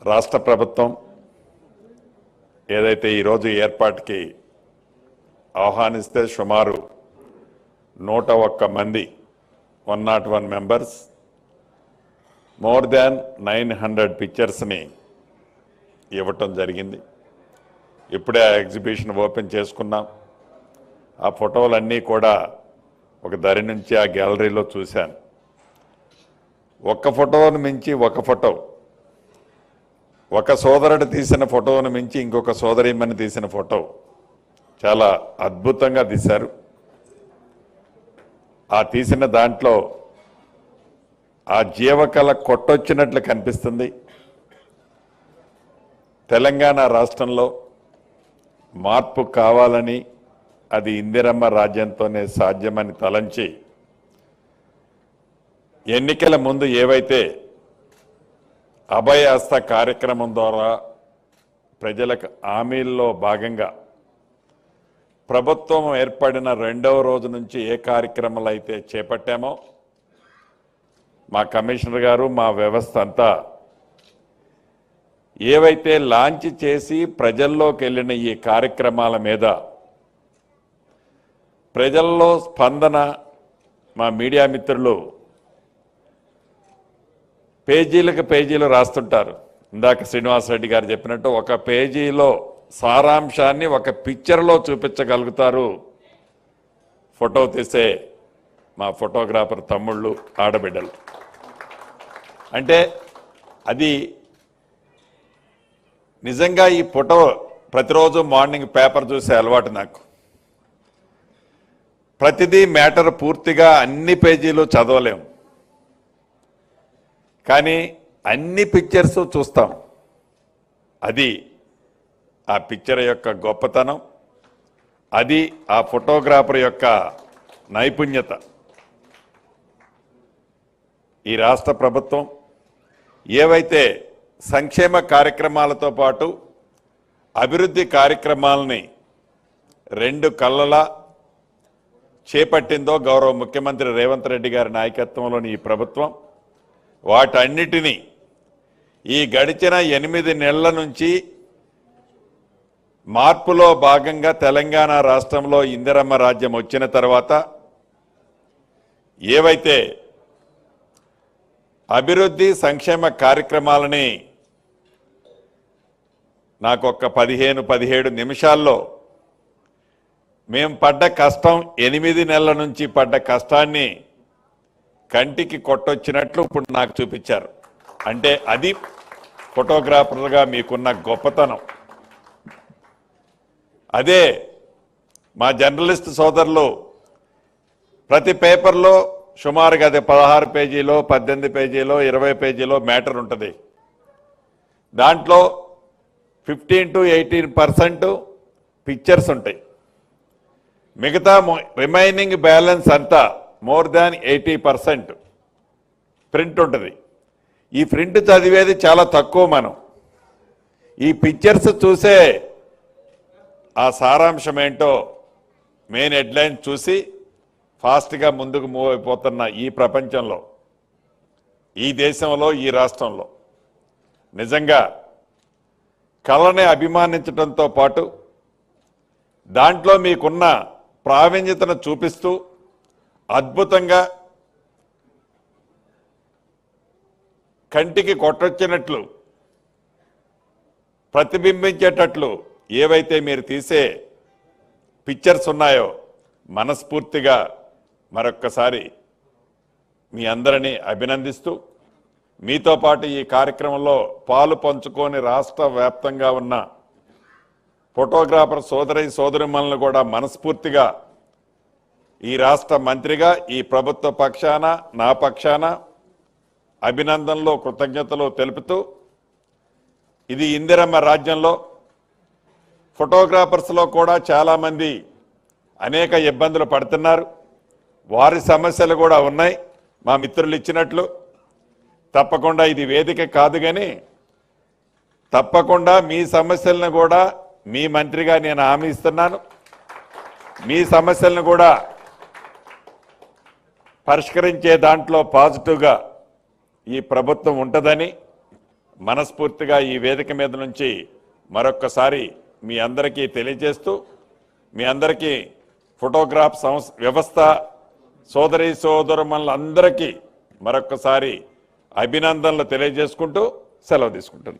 రాష్ట్ర ప్రభుత్వం ఏదైతే ఈరోజు ఏర్పాటుకి ఆహ్వానిస్తే సుమారు 101 మంది 101 మెంబర్స్ మోర్ దాన్ 900 పిక్చర్స్ని ఇవ్వటం జరిగింది. ఇప్పుడే ఆ ఎగ్జిబిషన్ ఓపెన్ చేసుకున్నాం. ఆ ఫోటోలన్నీ కూడా ఒక దరి నుంచి ఆ గ్యాలరీలో చూశాను. ఒక్క ఫోటోను మించి ఒక ఫోటో, ఒక సోదరుడు తీసిన ఫోటోను మించి ఇంకొక సోదరీమణి తీసిన ఫోటో చాలా అద్భుతంగా తీశారు. ఆ తీసిన దాంట్లో ఆ జీవకళ కొట్టొచ్చినట్లు కనిపిస్తుంది. తెలంగాణ రాష్ట్రంలో మార్పు కావాలని, అది ఇందిరమ్మ రాజ్యంతోనే సాధ్యమని తలంచి ఎన్నికల ముందు ఏవైతే అభయ హస్త కార్యక్రమం ద్వారా ప్రజలకు హామీల్లో భాగంగా ప్రభుత్వం ఏర్పడిన 2వ రోజు నుంచి ఏ కార్యక్రమాలు అయితే చేపట్టామో మా కమిషనర్ గారు, మా వ్యవస్థ అంతా ఏవైతే లాంచ్ చేసి ప్రజల్లోకి వెళ్ళిన ఈ కార్యక్రమాల మీద ప్రజల్లో స్పందన మా మీడియా మిత్రులు పేజీలకు పేజీలు రాస్తుంటారు. ఇందాక శ్రీనివాసరెడ్డి గారు చెప్పినట్టు ఒక పేజీలో సారాంశాన్ని ఒక పిక్చర్లో చూపించగలుగుతారు ఫోటో తీసే మా ఫోటోగ్రాఫర్ తమ్ముళ్ళు, ఆడబిడ్డలు. అంటే అది నిజంగా ఈ ఫోటో ప్రతిరోజు మార్నింగ్ పేపర్ చూసే అలవాటు నాకు. ప్రతిదీ మ్యాటర్ పూర్తిగా అన్ని పేజీలు చదవలేము, కానీ అన్ని పిక్చర్స్ చూస్తాం. అది ఆ పిక్చర్ యొక్క గొప్పతనం, అది ఆ ఫోటోగ్రాఫర్ యొక్క నైపుణ్యత. ఈ రాష్ట్ర ప్రభుత్వం ఏవైతే సంక్షేమ కార్యక్రమాలతో పాటు అభివృద్ధి కార్యక్రమాలని 2 కళ్ళలా చేపట్టిందో గౌరవ ముఖ్యమంత్రి రేవంత్ రెడ్డి గారి నాయకత్వంలోని ఈ ప్రభుత్వం వాటన్నిటినీ ఈ గడిచిన 8 నెలల నుంచి మార్పులో భాగంగా తెలంగాణ రాష్ట్రంలో ఇందిరమ్మ రాజ్యం వచ్చిన తర్వాత ఏవైతే అభివృద్ధి సంక్షేమ కార్యక్రమాలని నాకు ఒక 15-17 నిమిషాల్లో మేము పడ్డ కష్టం, 8 నెలల నుంచి పడ్డ కష్టాన్ని కంటికి కొట్టొచ్చినట్లు ఇప్పుడు నాకు చూపించారు. అంటే అది ఫోటోగ్రాఫర్గా మీకున్న గొప్పతనం. అదే మా జర్నలిస్ట్ సోదరులు ప్రతి పేపర్లో సుమారుగా అదే 16 పేజీలో, 18 పేజీలో, 20 పేజీలో మ్యాటర్ ఉంటుంది. దాంట్లో 15 to 18% పిక్చర్స్ ఉంటాయి. మిగతా రిమైనింగ్ బ్యాలెన్స్ అంతా మోర్ దాన్ 80% ప్రింట్ ఉంటుంది. ఈ ప్రింట్ చదివేది చాలా తక్కువ. మనం ఈ పిక్చర్స్ చూసే ఆ సారాంశం ఏంటో మెయిన్ హెడ్లైన్ చూసి ఫాస్ట్గా ముందుకు మూవ్ అయిపోతున్న ఈ ప్రపంచంలో, ఈ దేశంలో, ఈ రాష్ట్రంలో నిజంగా కళని అభిమానించడంతో పాటు దాంట్లో మీకున్న ప్రావీణ్యతను చూపిస్తూ అద్భుతంగా కంటికి కొట్టొచ్చినట్లు ప్రతిబింబించేటట్లు ఏవైతే మీరు తీసే పిక్చర్స్ ఉన్నాయో మనస్ఫూర్తిగా మరొక్కసారి మీ అందరినీ అభినందిస్తూ, మీతో పాటు ఈ కార్యక్రమంలో పాలు పంచుకొని రాష్ట్ర వ్యాప్తంగా ఉన్న ఫోటోగ్రాఫర్ సోదరీమణులను కూడా మనస్ఫూర్తిగా ఈ రాష్ట్ర మంత్రిగా, ఈ ప్రభుత్వ పక్షాన, నా పక్షాన అభినందనలు, కృతజ్ఞతలు తెలుపుతూ, ఇది ఇందిరమ్మ రాజ్యంలో ఫోటోగ్రాఫర్స్లో కూడా చాలామంది అనేక ఇబ్బందులు పడుతున్నారు. వారి సమస్యలు కూడా ఉన్నాయి. మా మిత్రులు ఇచ్చినట్లు తప్పకుండా ఇది వేదిక కాదు, కానీ తప్పకుండా మీ సమస్యలను కూడా మీ మంత్రిగా నేను హామీ ఇస్తున్నాను. మీ సమస్యలను కూడా పరిష్కరించే దాంట్లో పాజిటివ్గా ఈ ప్రభుత్వం ఉంటుందని మనస్ఫూర్తిగా ఈ వేదిక మీద నుంచి మరొక్కసారి మీ అందరికీ తెలియజేస్తూ మీ అందరికీ ఫోటోగ్రాఫ్ వ్యవస్థ సోదరి సోదరులందరికీ మరొక్కసారి అభినందనలు తెలియజేసుకుంటూ సెలవు తీసుకుంటున్నాను.